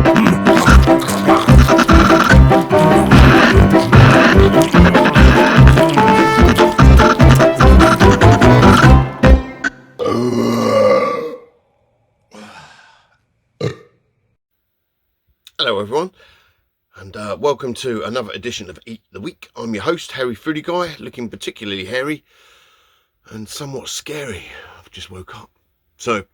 Hello everyone, and welcome to another edition of Eat the Week. I'm your host, Hairy Foodie Guy, looking particularly hairy and somewhat scary. I've just woke up. So,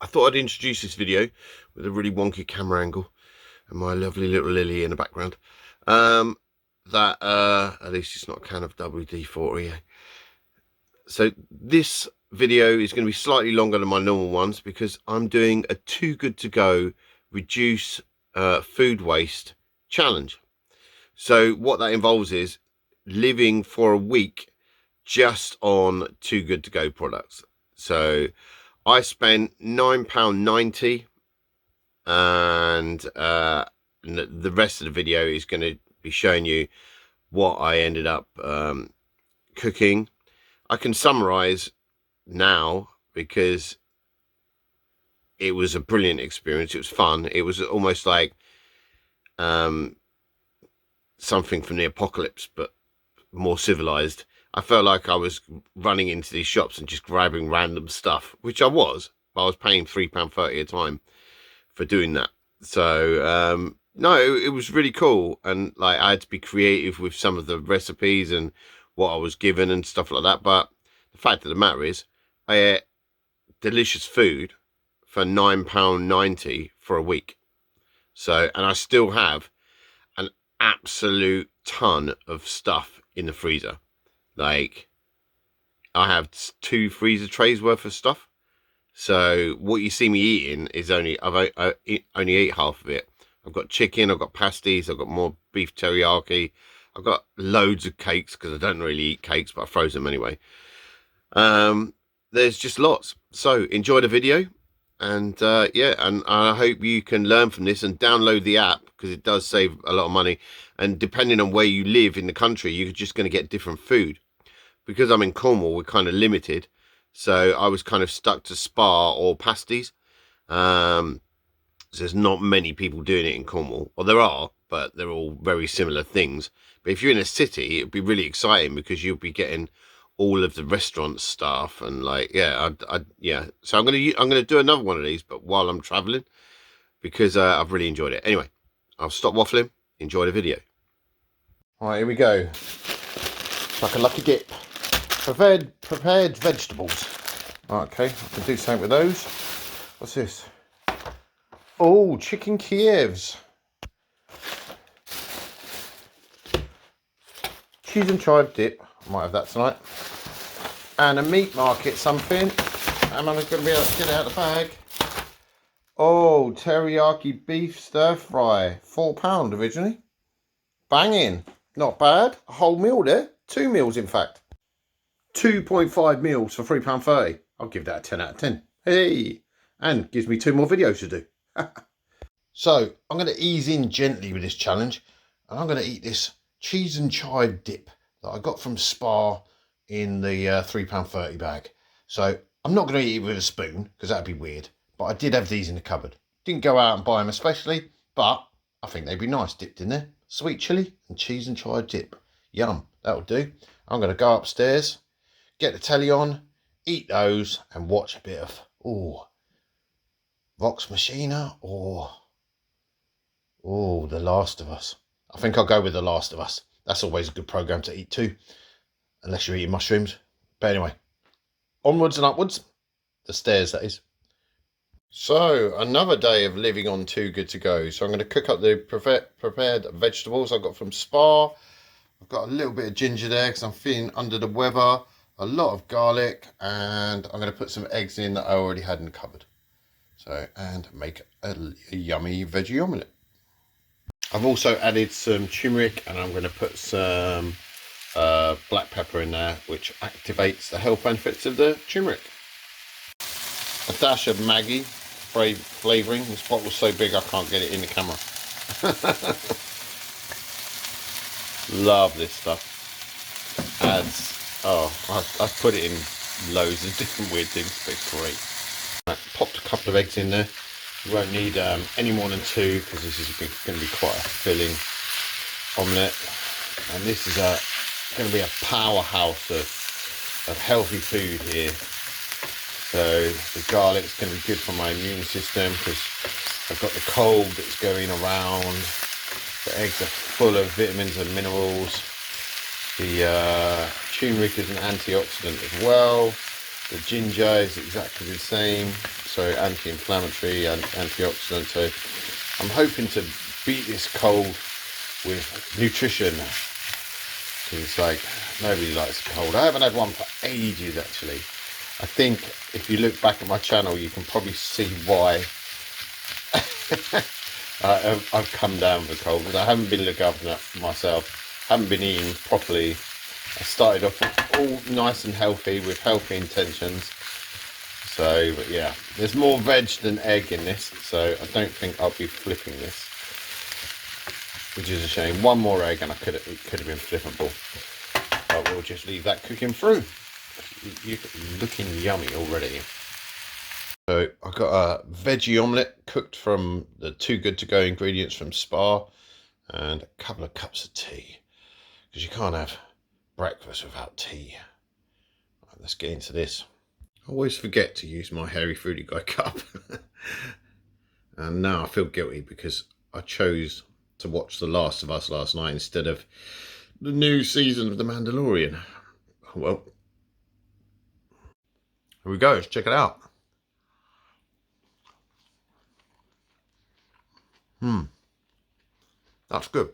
I thought I'd introduce this video with a really wonky camera angle and my lovely little Lily in the background. At least it's not a can of WD-40. So this video is going to be slightly longer than my normal ones because I'm doing a Too Good To Go reduce food waste challenge. So what that involves is living for a week just on Too Good To Go products. So I spent £9.90, and the rest of the video is going to be showing you what I ended up cooking. I can summarize now because it was a brilliant experience. It was fun. It was almost like something from the apocalypse, but more civilized. I felt like I was running into these shops and just grabbing random stuff, which I was, but I was paying £3.30 a time for doing that. So no, it was really cool, and like I had to be creative with some of the recipes and what I was given and stuff like that. But the fact of the matter is, I ate delicious food for £9.90 for a week. So, and I still have an absolute ton of stuff in the freezer. Like, I have 2 freezer trays worth of stuff. So what you see me eating is only ate half of it. I've got chicken, I've got pasties, I've got more beef teriyaki, I've got loads of cakes because I don't really eat cakes, but I froze them anyway. There's just lots. So enjoy the video. And yeah, and I hope you can learn from this and download the app because it does save a lot of money. And depending on where you live in the country, you're just going to get different food. Because I'm in Cornwall, we're kind of limited. So I was kind of stuck to spa or pasties. So there's not many people doing it in Cornwall. Well, there are, but they're all very similar things. But if you're in a city, it'd be really exciting because you'll be getting all of the restaurant staff and like, yeah, yeah. So I'm gonna do another one of these, but while I'm traveling, because I've really enjoyed it. Anyway, I'll stop waffling. Enjoy the video. All right, here we go. Like a lucky dip. Prepared vegetables. Okay, I can do something with those. What's this? Oh, chicken Kievs. Cheese and chive dip. Might have that tonight. And a meat market something. Am I going to be able to get it out of the bag? Oh, teriyaki beef stir fry. £4 originally. Banging. Not bad. A whole meal there. 2 meals in fact. 2.5 meals for £3.30. I'll give that a 10 out of 10. Hey. And gives me 2 more videos to do. So I'm going to ease in gently with this challenge. And I'm going to eat this cheese and chive dip that I got from Spar in the £3.30 bag. So I'm not going to eat it with a spoon because that'd be weird. But I did have these in the cupboard. Didn't go out and buy them especially, but I think they'd be nice dipped in there. Sweet chilli and cheese and chive dip. Yum, that'll do. I'm going to go upstairs, get the telly on, eat those and watch a bit of, Vox Machina or, The Last of Us. I think I'll go with The Last of Us. That's always a good programme to eat too, unless you're eating mushrooms. But anyway, onwards and upwards. The stairs, that is. So, another day of living on Too Good To Go. So I'm going to cook up the prepared vegetables I got from Spar. I've got a little bit of ginger there because I'm feeling under the weather. A lot of garlic. And I'm going to put some eggs in that I already had in the cupboard. So, and make a yummy veggie omelette. I've also added some turmeric and I'm going to put some black pepper in there, which activates the health benefits of the turmeric. A dash of Maggi flavouring. This bottle's so big I can't get it in the camera. Love this stuff. I've put it in loads of different weird things, but it's great. I popped a couple of eggs in there. You won't need any more than 2 because this is going to be quite a filling omelette. And this is going to be a powerhouse of healthy food here. So the garlic's going to be good for my immune system because I've got the cold that's going around. The eggs are full of vitamins and minerals. The turmeric is an antioxidant as well. The ginger is exactly the same, so anti-inflammatory and antioxidant. So I'm hoping to beat this cold with nutrition. It's like nobody likes a cold. I haven't had one for ages actually. I think if you look back at my channel, you can probably see why I've come down with a cold, because I haven't been looking after myself, haven't been eating properly. I started off all nice and healthy with healthy intentions. So, but yeah, there's more veg than egg in this, so I don't think I'll be flipping this, which is a shame. One more egg and it could have been flippable, but we'll just leave that cooking through. You're looking yummy already. So I've got a veggie omelette cooked from the Too Good To Go ingredients from Spar, and a couple of cups of tea, because you can't have breakfast without tea. Right, let's get into this. I always forget to use my Hairy Foodie Guy cup. And now I feel guilty because I chose to watch The Last of Us last night instead of the new season of The Mandalorian. Well, here we go. Let's check it out. That's good.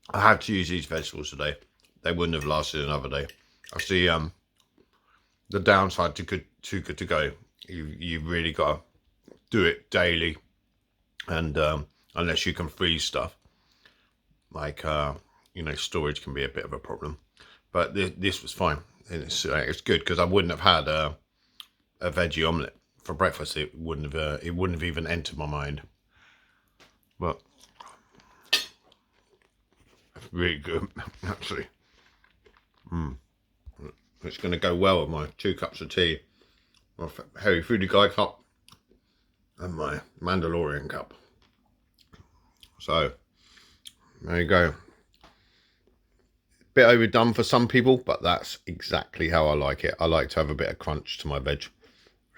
I had to use these vegetables today. They wouldn't have lasted another day. I see the downside to Too Good To Go. You really got to do it daily, and unless you can freeze stuff, like storage can be a bit of a problem. But this was fine, and it's good because I wouldn't have had a veggie omelette for breakfast. It wouldn't have even entered my mind. But it's really good, actually. It's going to go well with my 2 cups of tea, my Hairy Foodie Guy cup, and my Mandalorian cup. So there you go. Bit overdone for some people, but that's exactly how I like it. I like to have a bit of crunch to my veg.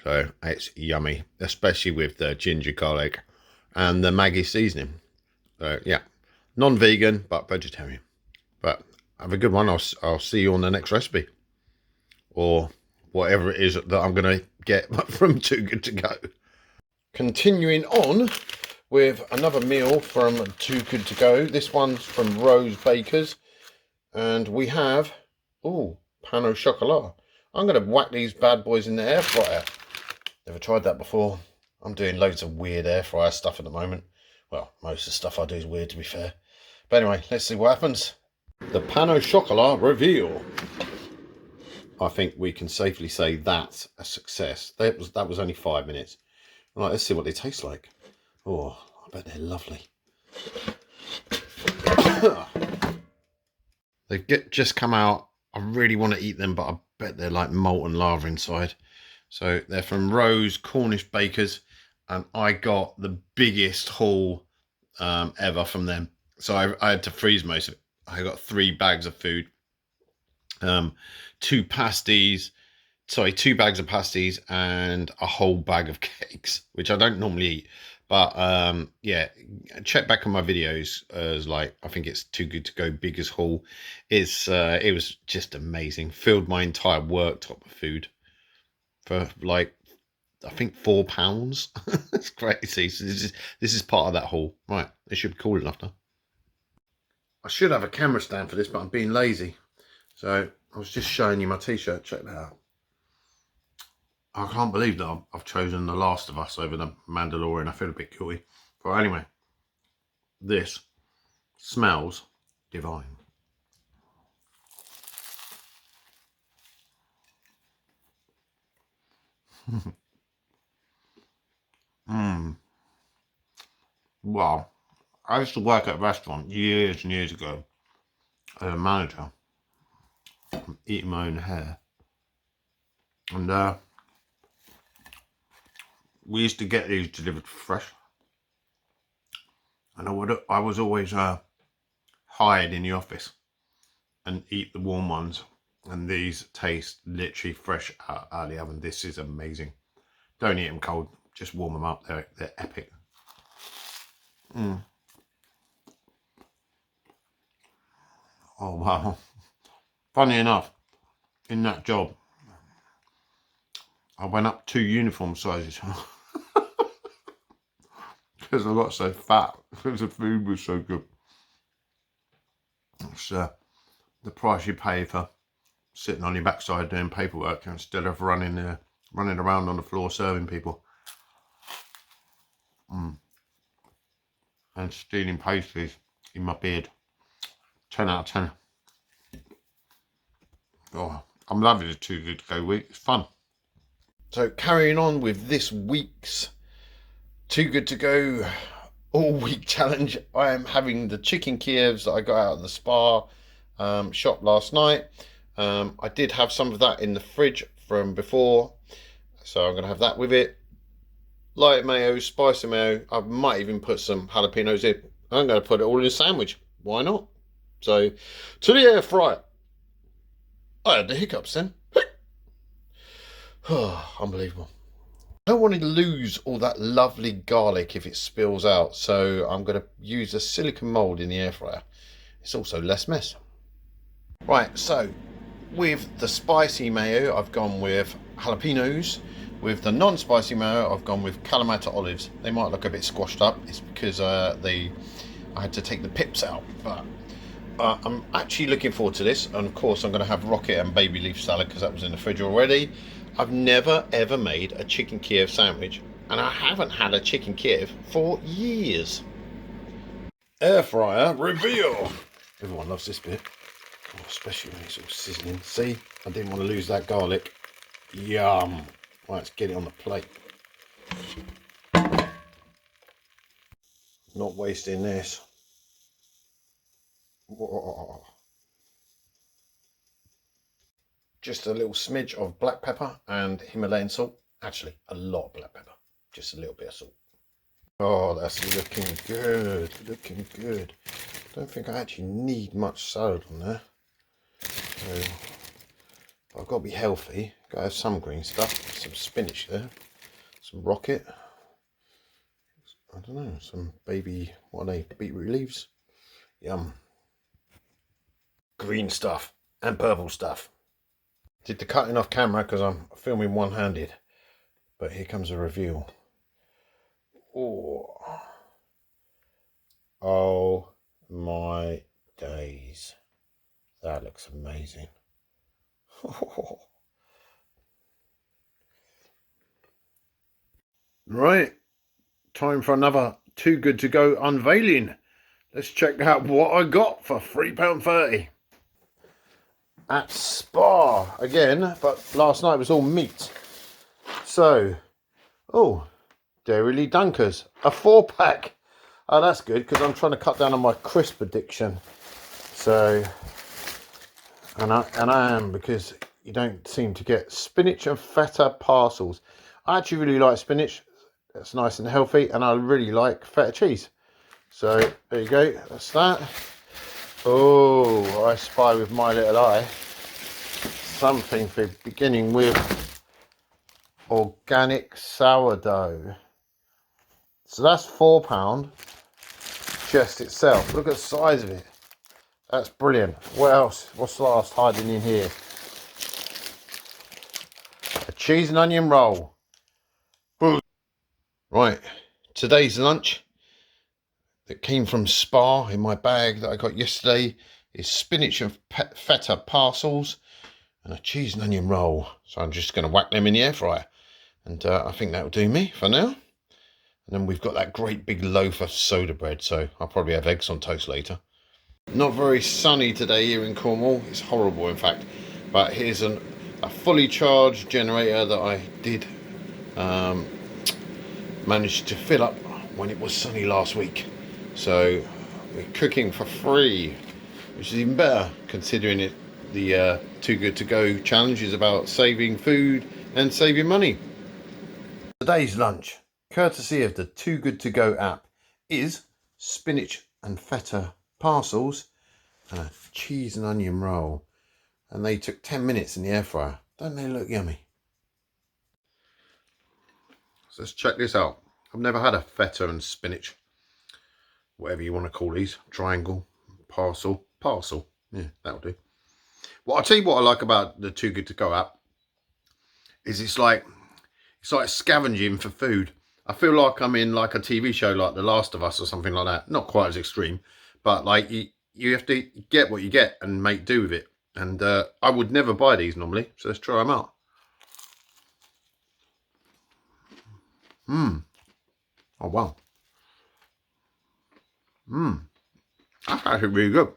So it's yummy, especially with the ginger garlic and the Maggi seasoning. So yeah, non-vegan, but vegetarian. But have a good one. I'll see you on the next recipe, or whatever it is that I'm going to get from Too Good To Go. Continuing on with another meal from Too Good To Go. This one's from Rose Bakers. And we have, pan au chocolat. I'm going to whack these bad boys in the air fryer. Never tried that before. I'm doing loads of weird air fryer stuff at the moment. Well, most of the stuff I do is weird, to be fair. But anyway, let's see what happens. The pan au chocolat reveal. I think we can safely say that's a success. That was only 5 minutes. Right, let's see what they taste like. Oh, I bet they're lovely. They've just come out. I really want to eat them, but I bet they're like molten lava inside. So they're from Rose Cornish Bakers, and I got the biggest haul ever from them. So I had to freeze most of it. I got 3 bags of food, 2 bags of pasties, and a whole bag of cakes, which I don't normally eat. But yeah, check back on my videos as like, I think it's Too Good To Go biggest haul. It was just amazing. Filled my entire worktop with food for like, I think £4. It's crazy. So this is part of that haul. Right, it should be cool enough now. I should have a camera stand for this, but I'm being lazy. So I was just showing you my t-shirt. Check that out. I can't believe that I've chosen The Last of Us over The Mandalorian. I feel a bit guilty. But anyway, this smells divine. Wow. I used to work at a restaurant years and years ago as a manager. I'm eating my own hair. And We used to get these delivered fresh, and I was always hired in the office and eat the warm ones, and these taste literally fresh out of the oven. This is amazing. Don't eat them cold, just warm them up. They're epic. Oh wow. Funny enough, in that job I went up 2 uniform sizes because I got so fat because the food was so good. It's the price you pay for sitting on your backside doing paperwork instead of running around on the floor serving people and stealing pastries in my beard. 10 out of 10. Oh, I'm loving the Too Good To Go week. It's fun. So carrying on with this week's Too Good To Go all week challenge, I am having the chicken Kievs that I got out of the spa shop last night. I did have some of that in the fridge from before, so I'm going to have that with it. Light mayo, spicy mayo. I might even put some jalapenos in. I'm going to put it all in a sandwich. Why not? So to the air fryer. I had the hiccups then. Unbelievable. I don't want to lose all that lovely garlic if it spills out, so I'm going to use a silicone mould in the air fryer. It's also less mess. Right, so with the spicy mayo, I've gone with jalapenos. With the non-spicy mayo, I've gone with Kalamata olives. They might look a bit squashed up. It's because I had to take the pips out, but I'm actually looking forward to this. And of course, I'm going to have rocket and baby leaf salad because that was in the fridge already. I've never ever made a chicken Kiev sandwich, and I haven't had a chicken Kiev for years. Air fryer reveal. Everyone loves this bit, especially when it's all sizzling. See, I didn't want to lose that garlic. Yum. Right, let's get it on the plate. Not wasting this. Whoa. Just a little smidge of black pepper and Himalayan salt. Actually, a lot of black pepper. Just a little bit of salt. Oh, that's looking good. Looking good. Don't think I actually need much salad on there. So, I've got to be healthy. Got to have some green stuff. Some spinach there. Some rocket. I don't know. Some baby, what are they? Beetroot leaves. Yum. Green stuff and purple stuff. Did the cutting off camera because I'm filming one-handed. But here comes a reveal. Oh my days. That looks amazing. Right. Time for another Too Good To Go unveiling. Let's check out what I got for £3.30. At Spa again, but last night was all meat. So, Dairy Dunkers, a 4-pack. Oh, that's good because I'm trying to cut down on my crisp addiction. So, and I am, because you don't seem to get spinach and feta parcels. I actually really like spinach. That's nice and healthy, and I really like feta cheese. So there you go. That's that. Oh, I spy with my little eye something for beginning with organic sourdough. So that's £4 just itself. Look at the size of it. That's brilliant. What else? What's last hiding in here? A cheese and onion roll. Boom. Right, today's lunch that came from Spa in my bag that I got yesterday is spinach and feta parcels and a cheese and onion roll. So I'm just going to whack them in the air fryer, and I think that'll do me for now. And then we've got that great big loaf of soda bread, so I'll probably have eggs on toast later. Not very sunny today here in Cornwall. It's horrible, in fact. But here's a fully charged generator that I did manage to fill up when it was sunny last week. So we're cooking for free, which is even better considering it. The Too Good To Go challenge is about saving food and saving money. Today's lunch, courtesy of the Too Good To Go app, is spinach and feta parcels and a cheese and onion roll. And they took 10 minutes in the air fryer. Don't they look yummy? So let's check this out. I've never had a feta and spinach, whatever you want to call these, triangle, parcel. Yeah, that'll do. Well, I'll tell you what I like about the Too Good To Go app is it's like scavenging for food. I feel like I'm in like a TV show like The Last of Us or something like that. Not quite as extreme, but like you have to get what you get and make do with it. And I would never buy these normally, so let's try them out. Oh wow. That's actually really good.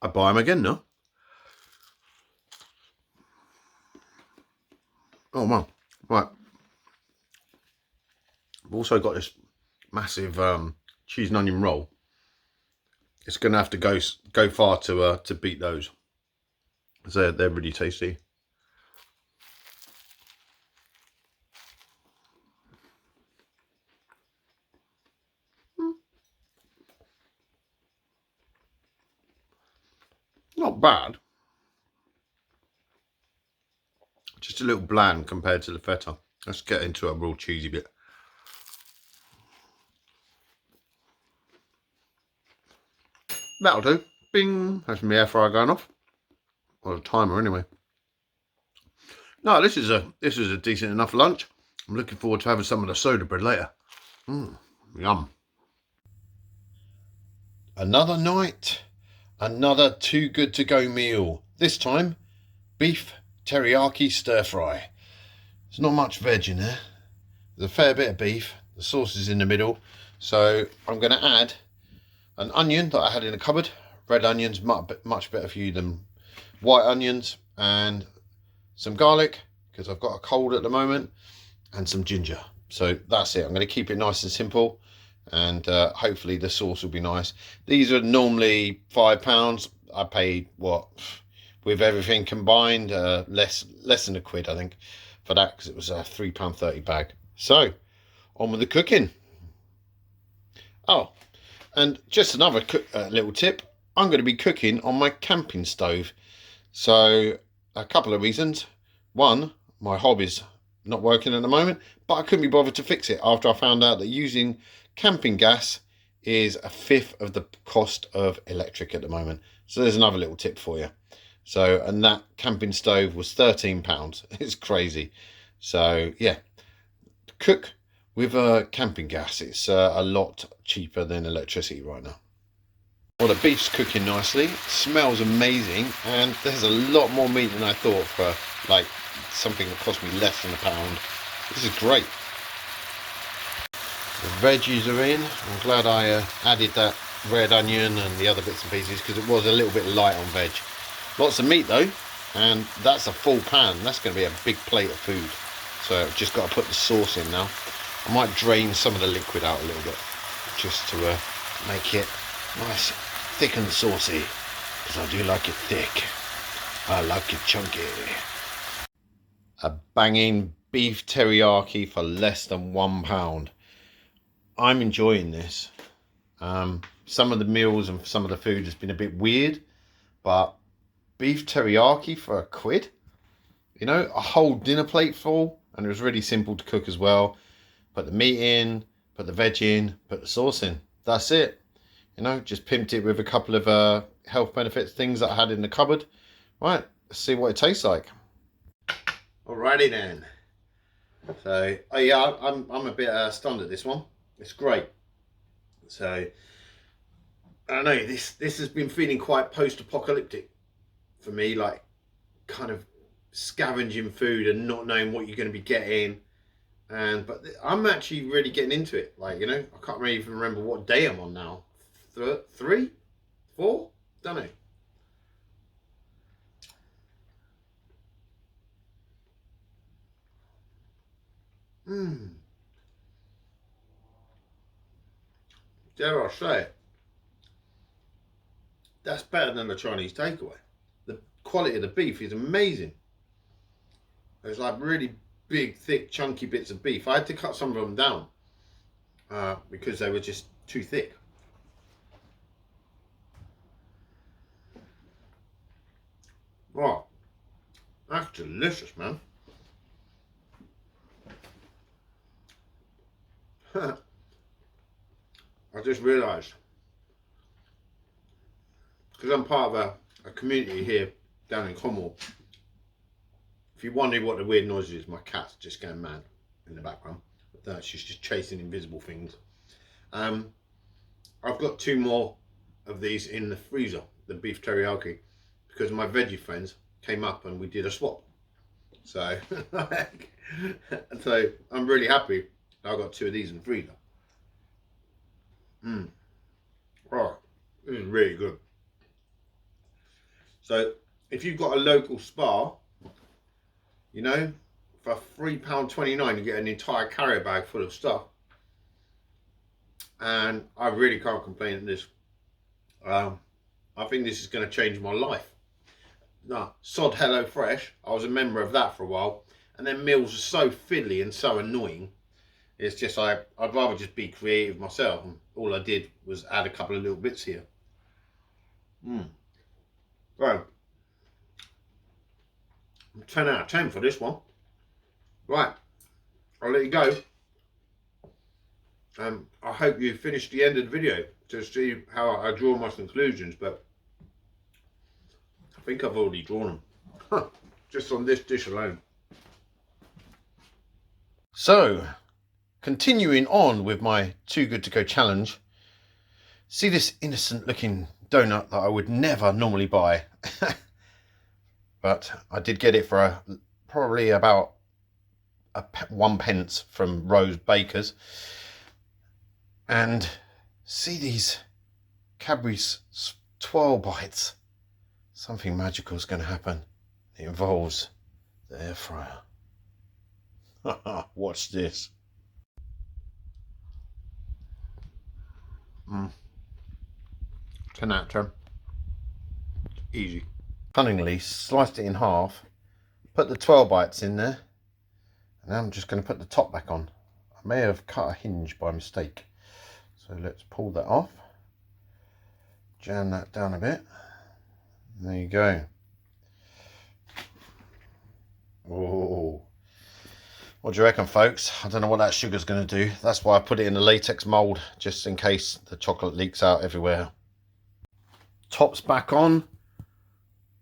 I'd buy them again now. Oh man, right. I've also got this massive cheese and onion roll. It's going to have to go far to beat those. So they're really tasty. Not bad. Just a little bland compared to the feta. Let's get into a real cheesy bit. That'll do. Bing. That's my air fryer going off. Or a timer anyway. No, this is a decent enough lunch. I'm looking forward to having some of the soda bread later. Yum. Another night, another Too Good To Go meal. This time, beef teriyaki stir fry. There's not much veg in there. There's a fair bit of beef. The sauce is in the middle. So I'm going to add an onion that I had in the cupboard. Red onions, much better for you than white onions. And some garlic, because I've got a cold at the moment. And some ginger. So that's it. I'm going to keep it nice and simple. And hopefully the sauce will be nice. These are normally £5. I paid, what, with everything combined, less than a quid, I think, for that, because it was a £3.30 bag. So, on with the cooking. Oh, and just another little tip. I'm going to be cooking on my camping stove. So, a couple of reasons. One, my hobby's not working at the moment, but I couldn't be bothered to fix it after I found out that using camping gas is a fifth of the cost of electric at the moment. So there's another little tip for you. So, and that camping stove was £13. It's crazy. So yeah, cook with camping gas. It's a lot cheaper than electricity right now. Well, the beef's cooking nicely. It smells amazing, and there's a lot more meat than I thought for like something that cost me less than £1. This is great. The veggies are in. I'm glad I added that red onion and the other bits and pieces, because it was a little bit light on veg. Lots of meat though, and that's a full pan. That's going to be a big plate of food. So I've just got to put the sauce in now. I might drain some of the liquid out a little bit, just to make it nice, thick and saucy, because I do like it thick. I like it chunky. A banging beef teriyaki for less than £1. I'm enjoying this. Some of the meals and some of the food has been a bit weird, but beef teriyaki for a quid? You know, a whole dinner plate full, and it was really simple to cook as well. Put the meat in, put the veg in, put the sauce in. That's it. You know, just pimped it with a couple of health benefits, things that I had in the cupboard. Right, let's see what it tastes like. Alrighty then. So, oh yeah, I'm a bit stunned at this one. It's great. So, I don't know, this has been feeling quite post-apocalyptic for me, like kind of scavenging food and not knowing what you're going to be getting. But I'm actually really getting into it. Like, you know, I can't really even remember what day I'm on now. 3? 4? Don't know. Dare I say it, that's better than the Chinese takeaway. The quality of the beef is amazing. There's like really big, thick, chunky bits of beef. I had to cut some of them down because they were just too thick. Oh, that's delicious, man. I just realised, because I'm part of a community here down in Cornwall. If you wonder what the weird noise is, my cat's just going mad in the background. She's just chasing invisible things. I've got 2 more of these in the freezer, the beef teriyaki, because my veggie friends came up and we did a swap. So, so I'm really happy I've got 2 of these in the freezer. Oh, this is really good. So if you've got a local Spar, you know, for £3.29 you get an entire carrier bag full of stuff. And I really can't complain at this. I think this is going to change my life. No, sod Hello Fresh. I was a member of that for a while, and then meals are so fiddly and so annoying. It's just I'd rather just be creative myself, and all I did was add a couple of little bits here. Right, 10 out of 10 for this one. Right, I'll let you go. I hope you finished the end of the video to see how I draw my conclusions, but I think I've already drawn them just on this dish alone. So, continuing on with my Too Good To Go challenge, see this innocent looking donut that I would never normally buy, but I did get it for probably about 1 pence from Rose Bakers. And see these Cadbury's twirl bites. Something magical is going to happen. It involves the air fryer. Watch this. 10 out of 10. Easy. Cunningly sliced it in half, put the 12 bites in there, and now I'm just going to put the top back on. I may have cut a hinge by mistake. So let's pull that off, jam that down a bit. There you go. Oh, what do you reckon, folks? I don't know what that sugar's going to do. That's why I put it in a latex mould, just in case the chocolate leaks out everywhere. Top's back on.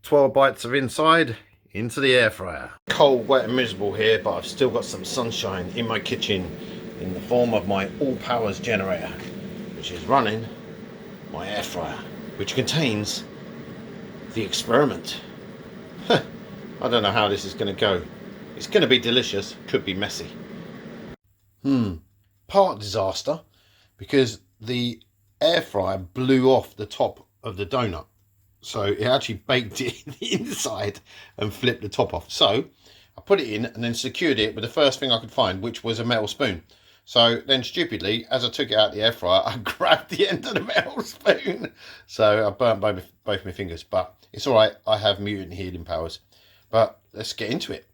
12 bites of inside into the air fryer. Cold, wet and miserable here, but I've still got some sunshine in my kitchen in the form of my all powers generator, which is running my air fryer, which contains the experiment. I don't know how this is going to go. It's going to be delicious, could be messy. Part disaster, because the air fryer blew off the top of the donut. So it actually baked it in the inside and flipped the top off. So I put it in and then secured it with the first thing I could find, which was a metal spoon. So then stupidly, as I took it out the air fryer, I grabbed the end of the metal spoon. So I burnt both my fingers, but it's all right. I have mutant healing powers. But let's get into it.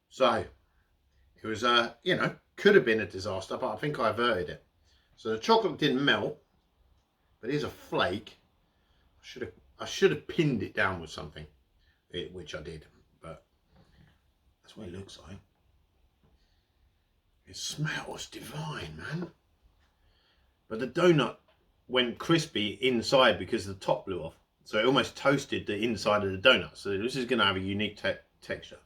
So it was, you know, could have been a disaster, but I think I averted it. So the chocolate didn't melt, but here's a flake. I should have pinned it down with something, which I did, but that's what it looks like. It smells divine, man. But the donut went crispy inside because the top blew off. So it almost toasted the inside of the donut. So this is going to have a unique texture.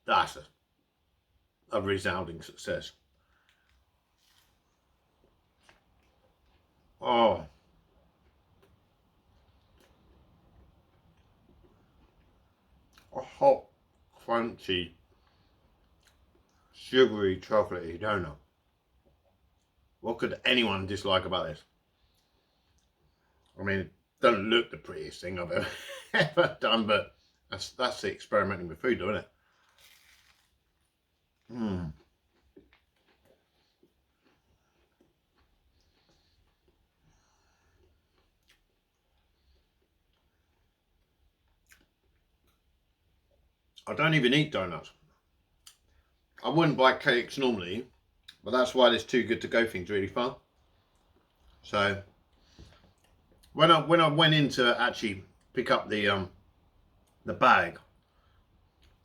That's a resounding success. Oh, a hot, crunchy, sugary, chocolatey donut. What could anyone dislike about this? I mean, it doesn't look the prettiest thing I've ever done, but That's the experimenting with food, though, isn't it? Mm. I don't even eat donuts. I wouldn't buy cakes normally, but that's why this Too Good To Go thing's really fun. So when I went in to actually pick up the bag,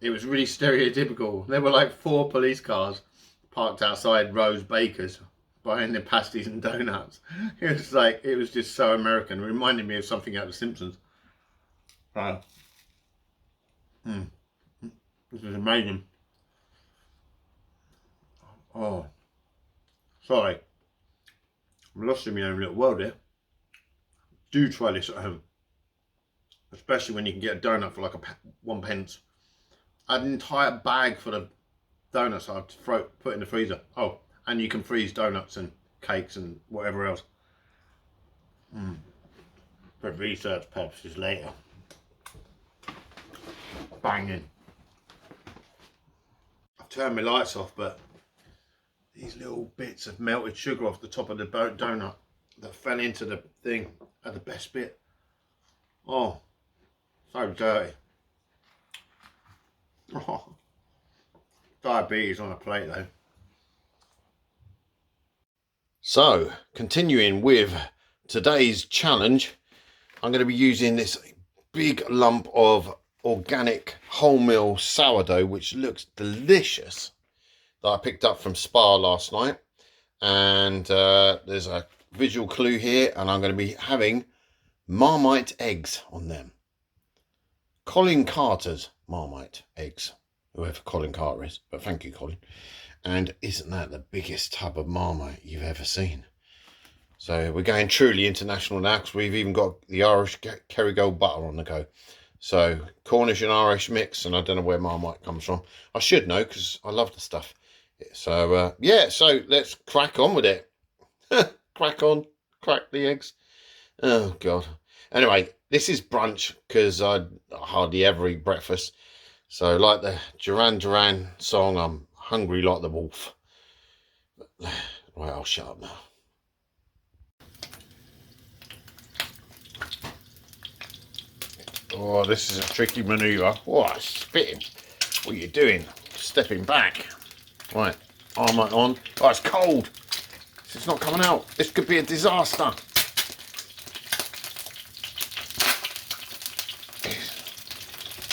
it was really stereotypical. There were like 4 police cars parked outside Rose Baker's buying their pasties and donuts. It was just so American. It reminded me of something out of The Simpsons. Wow. This is amazing. Oh, sorry. I'm lost in my own little world here. Do try this at home. Especially when you can get a donut for like 1 pence. I had an entire bag full of donuts I'd put in the freezer. Oh, and you can freeze donuts and cakes and whatever else. For research purposes later. Banging. I've turned my lights off, but these little bits of melted sugar off the top of the donut that fell into the thing are the best bit. Oh, so dirty. Oh, diabetes on a plate though. So, continuing with today's challenge, I'm going to be using this big lump of organic wholemeal sourdough, which looks delicious, that I picked up from Spar last night. And there's a visual clue here, and I'm going to be having Marmite eggs on them. Colin Carter's Marmite eggs, whoever Colin Carter is, but thank you, Colin. And isn't that the biggest tub of Marmite you've ever seen? So we're going truly international now, because we've even got the Irish Kerrygold butter on the go. So Cornish and Irish mix, and I don't know where Marmite comes from. I should know, because I love the stuff. So yeah, so let's crack on with it. Crack on, crack the eggs. Oh God. Anyway, this is brunch, because I hardly ever eat breakfast. So like the Duran Duran song, I'm hungry like the wolf. Right, I'll shut up now. Oh, this is a tricky manoeuvre. What, spitting? What are you doing? Stepping back. Right, Marmite on. Oh, it's cold. It's not coming out. This could be a disaster.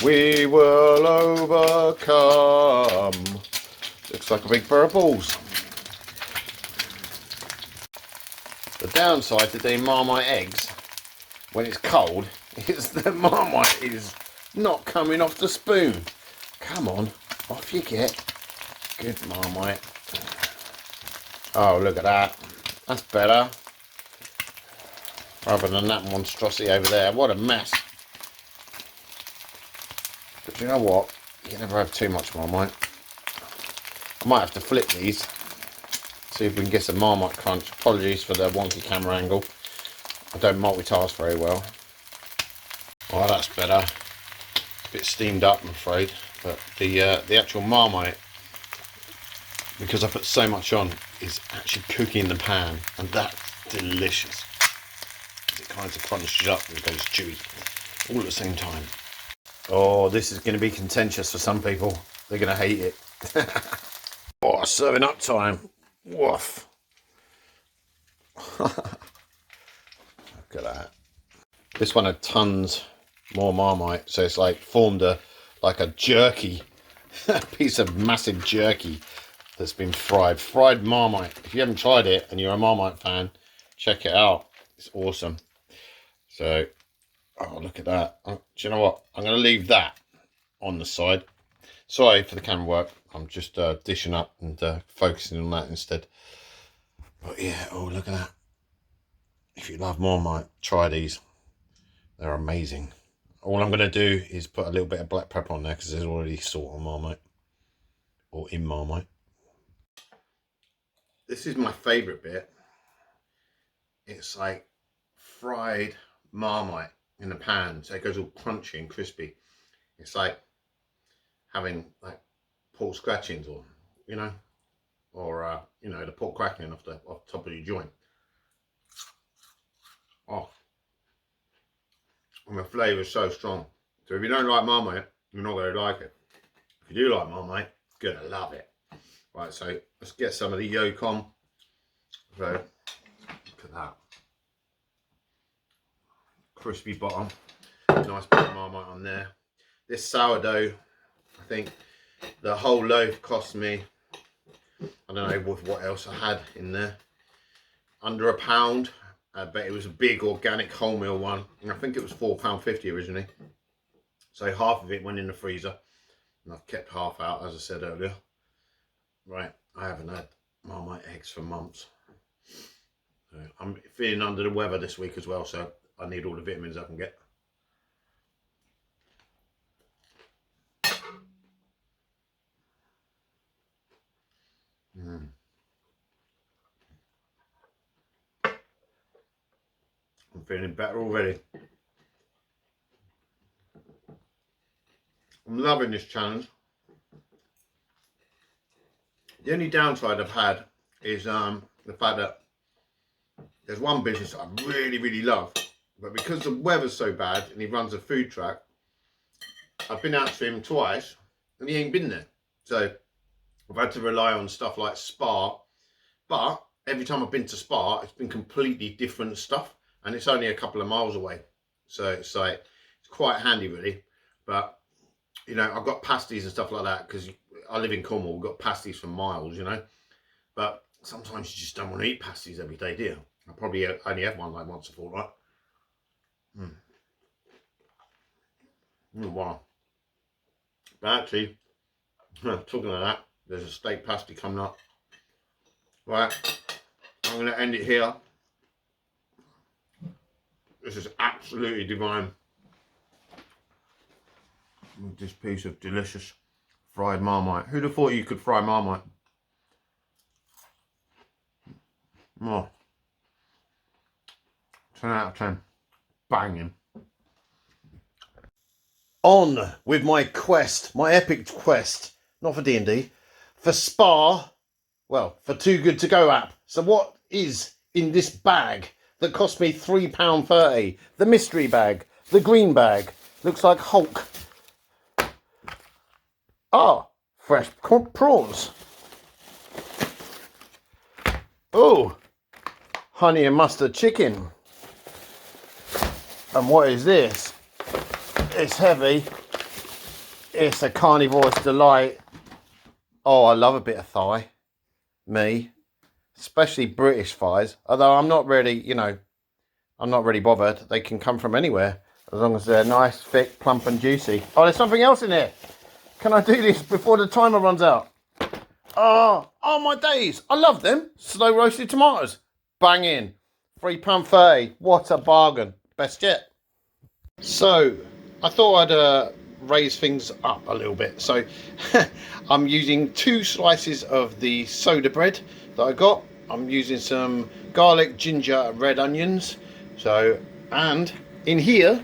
We will overcome. Looks like a big pair of balls. The downside to doing Marmite eggs when it's cold is the Marmite is not coming off the spoon. Come on, off you get. Good Marmite. Oh, look at that. That's better. Rather than that monstrosity over there. What a mess. But you know what? You can never have too much Marmite. I might have to flip these. See if we can get some Marmite crunch. Apologies for the wonky camera angle. I don't multitask very well. Oh, that's better. A bit steamed up, I'm afraid. But the actual Marmite, because I put so much on, is actually cooking in the pan, and that's delicious. It kind of crunches up and goes chewy all at the same time. Oh, this is going to be contentious for some people. They're going to hate it. Oh, serving up time. Woof. Look at that. This one had tons more Marmite, so it's like formed like a jerky, piece of massive jerky that's been fried. Fried Marmite. If you haven't tried it and you're a Marmite fan, check it out. It's awesome. So, oh, look at that. Do you know what? I'm going to leave that on the side. Sorry for the camera work. I'm just dishing up and focusing on that instead. But yeah, oh, look at that. If you love Marmite, try these. They're amazing. All I'm going to do is put a little bit of black pepper on there, because there's already salt on Marmite. Or in Marmite. This is my favourite bit. It's like fried Marmite in the pan, so it goes all crunchy and crispy. It's like having like pork scratchings, or you know, or you know, the pork crackling off the top of your joint. Oh, and the flavour is so strong. So if you don't like Marmite, you're not going to like it. If you do like Marmite, you're going to love it. Right, so let's get some of the yolk on. So look at that. Crispy bottom. Nice bit of Marmite on there. This sourdough, I think the whole loaf cost me, I don't know with what else I had in there, under £1. But it was a big organic wholemeal one, and I think it was £4.50 originally. So half of it went in the freezer, and I've kept half out, as I said earlier. Right, I haven't had Marmite eggs for months. So I'm feeling under the weather this week as well, so I need all the vitamins I can get. I'm feeling better already. I'm loving this challenge. The only downside I've had is the fact that there's one business I really, really love, but because the weather's so bad and he runs a food truck, I've been out to him twice and he ain't been there. So I've had to rely on stuff like Spa, but every time I've been to Spa, it's been completely different stuff, and it's only a couple of miles away. So it's like, it's quite handy really. But you know, I've got pasties and stuff like that because I live in Cornwall. We've got pasties for miles, you know. But sometimes you just don't want to eat pasties every day, do you? I probably only have one like once a fortnight. Wow. But actually, talking of that, there's a steak pasty coming up. Right, I'm going to end it here. This is absolutely divine. With this piece of delicious fried Marmite. Who'd have thought you could fry Marmite? Oh. 10 out of 10. Banging. On with my quest, my epic quest, not for D&D, for Spa, well, for Too Good To Go app. So what is in this bag that cost me £3.30? The mystery bag, the green bag, looks like Hulk. Ah, fresh prawns. Oh, honey and mustard chicken. And what is this? It's heavy. It's a carnivore's delight. Oh, I love a bit of thigh. Me. Especially British thighs. Although I'm not really, you know, I'm not really bothered. They can come from anywhere. As long as they're nice, thick, plump and juicy. Oh, there's something else in here. Can I do this before the timer runs out? Oh my days. I love them. Slow roasted tomatoes. Bang in. £3.30. What a bargain. Best yet. So, I thought I'd raise things up a little bit. So, I'm using 2 slices of the soda bread that I got. I'm using some garlic, ginger, red onions. So, and in here,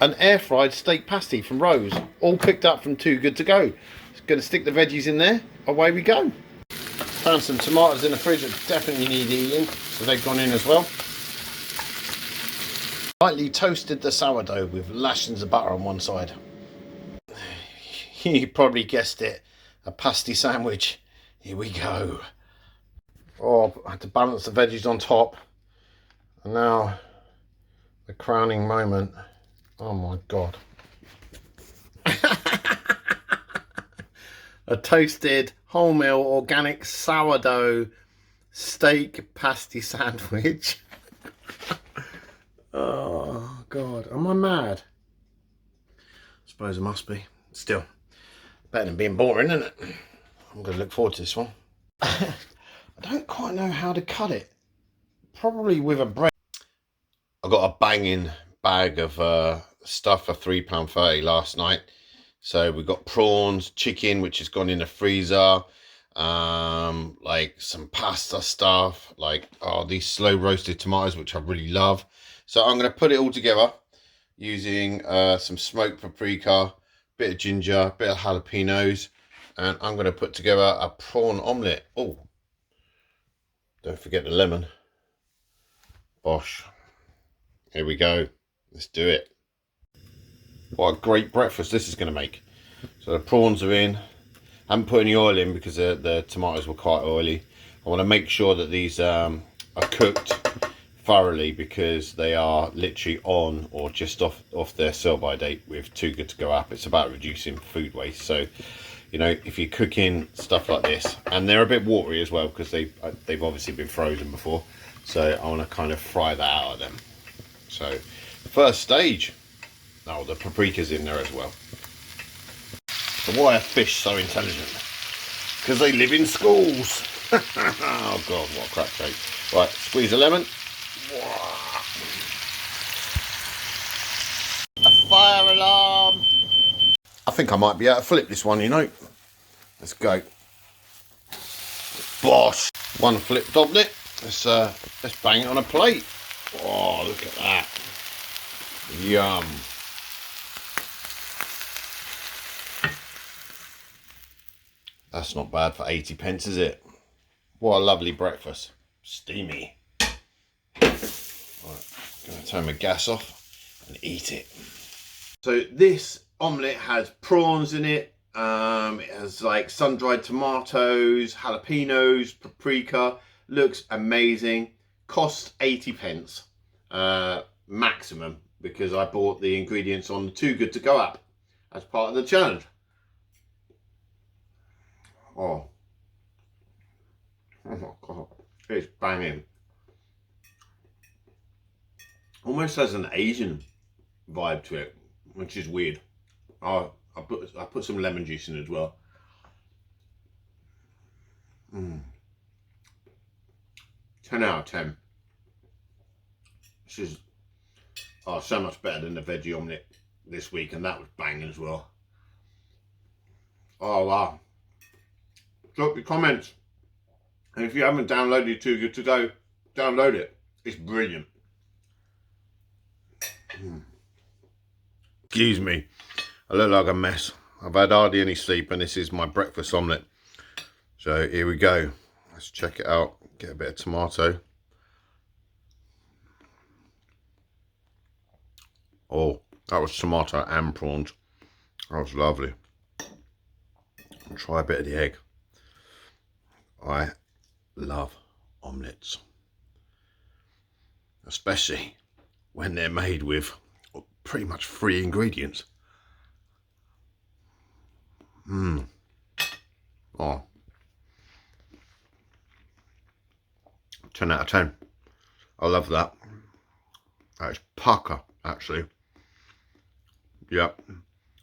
an air fried steak pasty from Rose, all picked up from Too Good To Go. Just going to stick the veggies in there. Away we go. Found some tomatoes in the fridge that definitely need eating, so they've gone in as well. Lightly toasted the sourdough with lashings of butter on one side. You probably guessed it, a pasty sandwich. Here we go. Oh, I had to balance the veggies on top. And now, the crowning moment. Oh my God. A toasted wholemeal organic sourdough steak pasty sandwich. Oh God, am I mad? I suppose I must be. Still, better than being boring, isn't it? I'm going to look forward to this one. I don't quite know how to cut it. Probably with a bread. I got a banging bag of stuff for £3.30 last night. So we got prawns, chicken, which has gone in the freezer, like some pasta stuff, like these slow roasted tomatoes, which I really love. So I'm going to put it all together, using some smoked paprika, bit of ginger, bit of jalapenos, and I'm going to put together a prawn omelette. Oh, don't forget the lemon. Bosh. Here we go. Let's do it. What a great breakfast this is going to make. So the prawns are in. I haven't put any oil in because the tomatoes were quite oily. I want to make sure that these are cooked thoroughly because they are literally on or just off their sell-by date with Too Good To Go app. It's about reducing food waste. So, you know, if you're cooking stuff like this, and they're a bit watery as well because they've obviously been frozen before. So I want to kind of fry that out of them. So first stage. Oh, the paprika's in there as well. So why are fish so intelligent? Because they live in schools. Oh God, what a crap joke. Right, squeeze a lemon. A fire alarm. I think I might be able to flip this one, you know. Let's go. Bosh. One flipped omelette. Let's bang it on a plate. Oh, look at that. Yum. That's not bad for 80 pence, is it? What a lovely breakfast. Steamy. Right, gonna turn my gas off and eat it. So this omelette has prawns in it. It has like sun-dried tomatoes, jalapenos, paprika. Looks amazing. Cost 80 pence maximum because I bought the ingredients on the Too Good To Go app as part of the challenge. Oh my God, it's banging. Almost has an Asian vibe to it, which is weird. I put some lemon juice in as well. 10 out of 10. This is so much better than the veggie omelette this week, and that was banging as well. Oh wow. Drop your comments. And if you haven't downloaded Too Good To Go, download it. It's brilliant. Excuse me. I look like a mess. I've had hardly any sleep and this is my breakfast omelette. So here we go. Let's check it out. Get a bit of tomato. Oh, that was tomato and prawns. That was lovely. And try a bit of the egg. I love omelettes, especially when they're made with pretty much 3 ingredients. Oh, 10 out of 10. I love that. That's pucker, actually. Yep.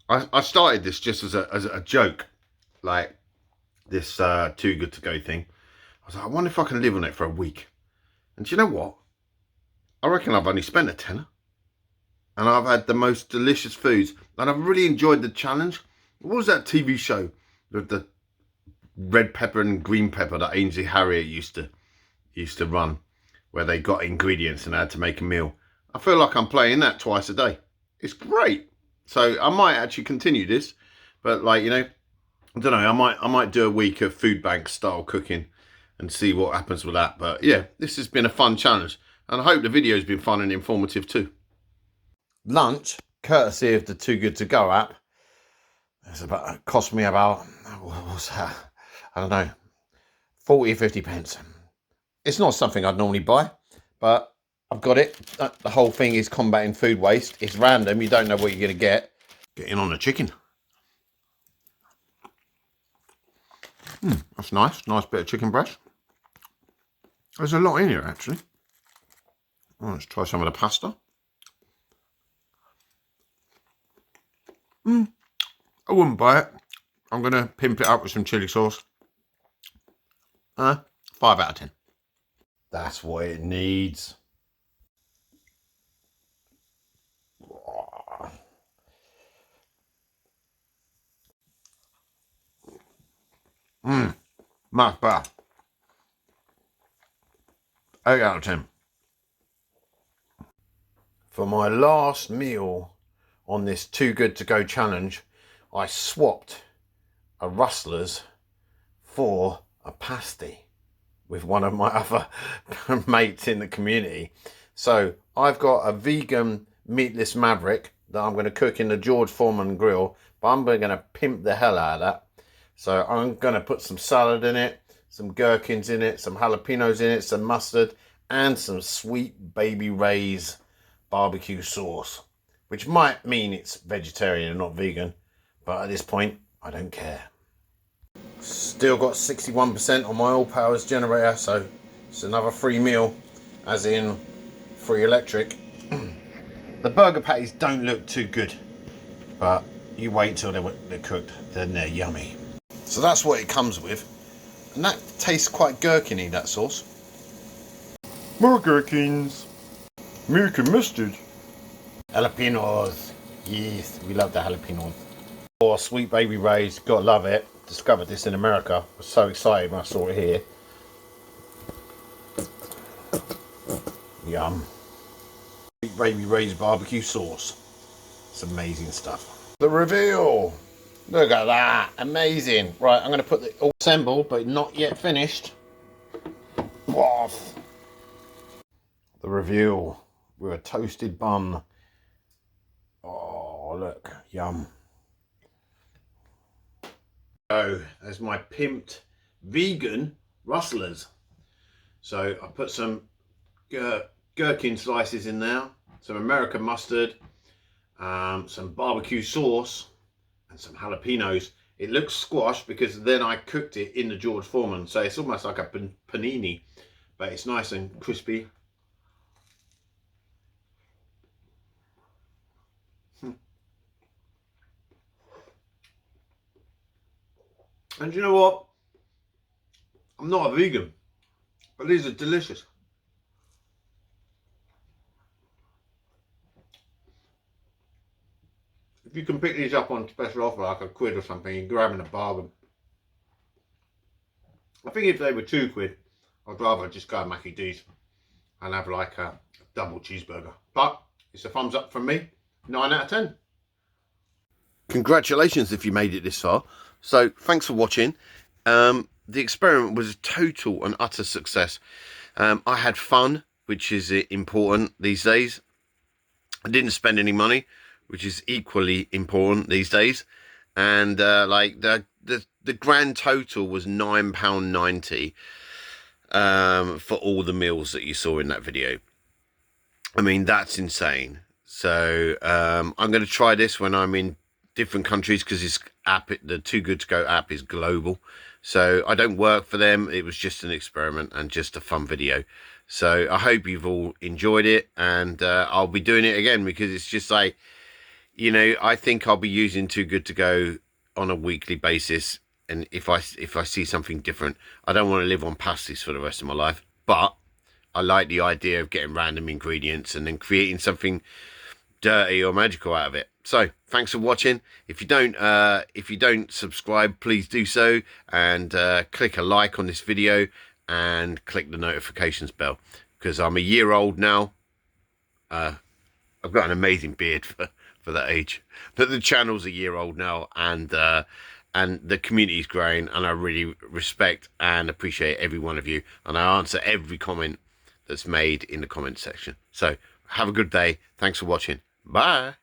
I started this just as a joke, like this Too Good To Go thing. I was like, I wonder if I can live on it for a week. And do you know what? I reckon I've only spent a tenner. And I've had the most delicious foods. And I've really enjoyed the challenge. What was that TV show with the red pepper and green pepper that Ainsley Harriott used to run, where they got ingredients and had to make a meal? I feel like I'm playing that twice a day. It's great. So I might actually continue this, but like, you know, I don't know, I might do a week of food bank style cooking and see what happens with that. But yeah, this has been a fun challenge and I hope the video's been fun and informative too. Lunch, courtesy of the Too Good To Go app, it cost me about, what's that? I don't know, 40 or 50 pence. It's not something I'd normally buy, but I've got it. The whole thing is combating food waste. It's random. You don't know what you're going to get. Get in on the chicken. That's nice. Nice bit of chicken breast. There's a lot in here, actually. Oh, let's try some of the pasta. I wouldn't buy it. I'm going to pimp it up with some chili sauce. 5 out of 10. That's what it needs. Much better. 8 out of 10. For my last meal on this Too Good To Go challenge, I swapped a Rustler's for a pasty with one of my other mates in the community. So I've got a vegan meatless Maverick that I'm going to cook in the George Foreman grill, but I'm going to pimp the hell out of that. So I'm going to put some salad in it, some gherkins in it, some jalapenos in it, some mustard, and some Sweet Baby Ray's barbecue sauce, which might mean it's vegetarian and not vegan, but at this point I don't care. Still got 61% on my all powers generator, so it's another free meal, as in free electric. The burger patties don't look too good, but you wait till they're cooked, then they're yummy. So that's what it comes with, and that tastes quite gherkiny, that sauce. More gherkins. American mustard. Jalapenos. Yes, we love the jalapenos. Oh, Sweet Baby Ray's, gotta love it. Discovered this in America. I was so excited when I saw it here. Yum. Sweet Baby Ray's barbecue sauce. It's amazing stuff. The reveal. Look at that. Amazing. Right, I'm going to put the all assembled, but not yet finished. Waff. The reveal with a toasted bun. Oh, look. Yum. So, there's my pimped vegan Rustlers. So, I put some gherkin slices in there, some American mustard, some barbecue sauce, and some jalapenos. It looks squashed because then I cooked it in the George Foreman, so it's almost like a panini, but it's nice and crispy. And you know what? I'm not a vegan, but these are delicious. If you can pick these up on special offer, like £1 or something, you're grabbing a bargain. I think if they were £2, I'd rather just go to Mackie D's and have like a double cheeseburger. But it's a thumbs up from me, 9 out of 10. Congratulations if you made it this far. So thanks for watching. The experiment was a total and utter success. I had fun, which is important these days. I didn't spend any money, which is equally important these days. And like the grand total was £9.90 for all the meals that you saw in that video. I mean, that's insane. So I'm going to try this when I'm in different countries, because this app, the Too Good To Go app, is global. So I don't work for them. It was just an experiment and just a fun video. So I hope you've all enjoyed it, and I'll be doing it again, because it's just like, you know, I think I'll be using Too Good To Go on a weekly basis. And if I see something different, I don't want to live on pasties for the rest of my life, but I like the idea of getting random ingredients and then creating something dirty or magical out of it. So thanks for watching. If you don't subscribe, please do so, and click a like on this video and click the notifications bell, because I'm a year old now. I've got an amazing beard for that age, but the channel's a year old now, and the community's growing, and I really respect and appreciate every one of you, and I answer every comment that's made in the comment section. So have a good day. Thanks for watching. Bye.